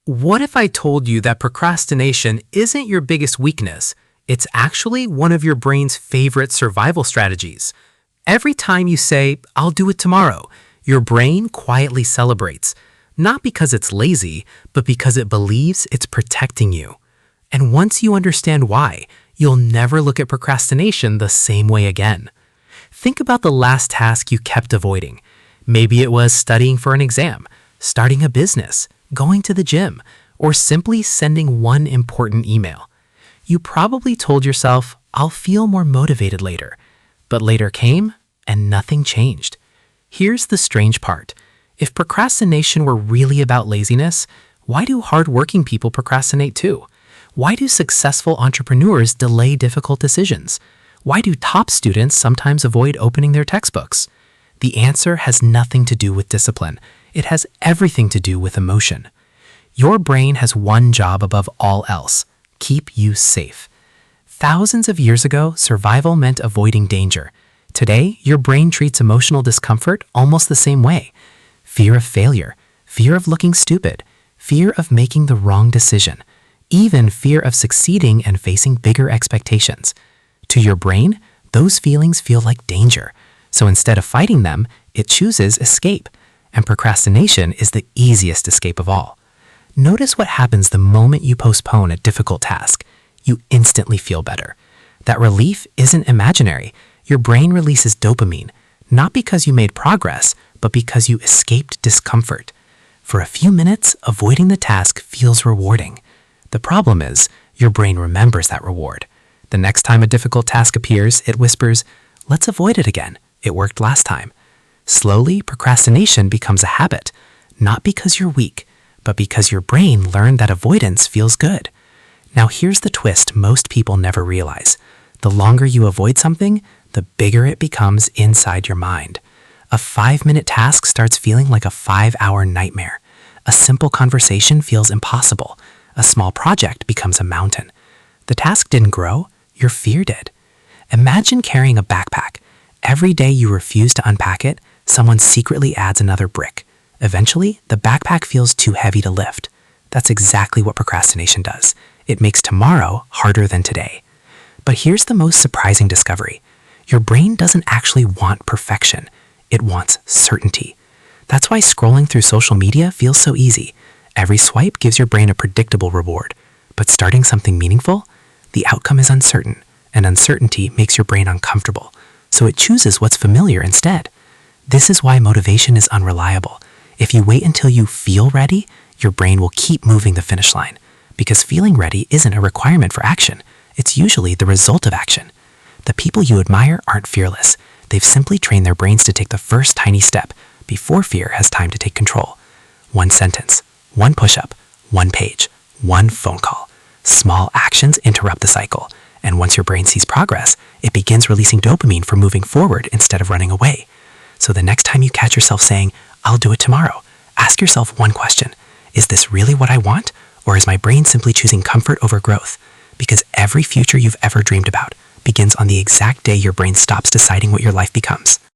What if I told you that procrastination isn't your biggest weakness? It's actually one of your brain's favorite survival strategies. Every time you say, "I'll do it tomorrow," your brain quietly celebrates, not because it's lazy, but because it believes it's protecting you. And once you understand why, you'll never look at procrastination the same way again. Think about the last task you kept avoiding. Maybe it was studying for an exam, starting a business, going to the gym, or simply sending one important email. You probably told yourself, "I'll feel more motivated later." But later came, and nothing changed. Here's the strange part. If procrastination were really about laziness, why do hardworking people procrastinate too? Why do successful entrepreneurs delay difficult decisions? Why do top students sometimes avoid opening their textbooks? The answer has nothing to do with discipline. It has everything to do with emotion. Your brain has one job above all else: keep you safe. Thousands of years ago, survival meant avoiding danger. Today, your brain treats emotional discomfort almost the same way. Fear of failure, fear of looking stupid, fear of making the wrong decision, even fear of succeeding and facing bigger expectations. To your brain, those feelings feel like danger. So instead of fighting them, it chooses escape. And procrastination is the easiest escape of all. Notice what happens the moment you postpone a difficult task. You instantly feel better. That relief isn't imaginary. Your brain releases dopamine, not because you made progress, but because you escaped discomfort. For a few minutes, avoiding the task feels rewarding. The problem is, your brain remembers that reward. The next time a difficult task appears, it whispers, "Let's avoid it again. It worked last time." Slowly, procrastination becomes a habit, not because you're weak, but because your brain learned that avoidance feels good. Now here's the twist most people never realize. The longer you avoid something, the bigger it becomes inside your mind. A 5-minute task starts feeling like a 5-hour nightmare. A simple conversation feels impossible. A small project becomes a mountain. The task didn't grow, your fear did. Imagine carrying a backpack. Every day you refuse to unpack it, someone secretly adds another brick. Eventually, the backpack feels too heavy to lift. That's exactly what procrastination does. It makes tomorrow harder than today. But here's the most surprising discovery. Your brain doesn't actually want perfection. It wants certainty. That's why scrolling through social media feels so easy. Every swipe gives your brain a predictable reward. But starting something meaningful, the outcome is uncertain, and uncertainty makes your brain uncomfortable. So it chooses what's familiar instead. This is why motivation is unreliable. If you wait until you feel ready, your brain will keep moving the finish line. Because feeling ready isn't a requirement for action. It's usually the result of action. The people you admire aren't fearless. They've simply trained their brains to take the first tiny step before fear has time to take control. One sentence, one push-up, one page, one phone call. Small actions interrupt the cycle. And once your brain sees progress, it begins releasing dopamine for moving forward instead of running away. So the next time you catch yourself saying, "I'll do it tomorrow," ask yourself one question. Is this really what I want? Or is my brain simply choosing comfort over growth? Because every future you've ever dreamed about begins on the exact day your brain stops deciding what your life becomes.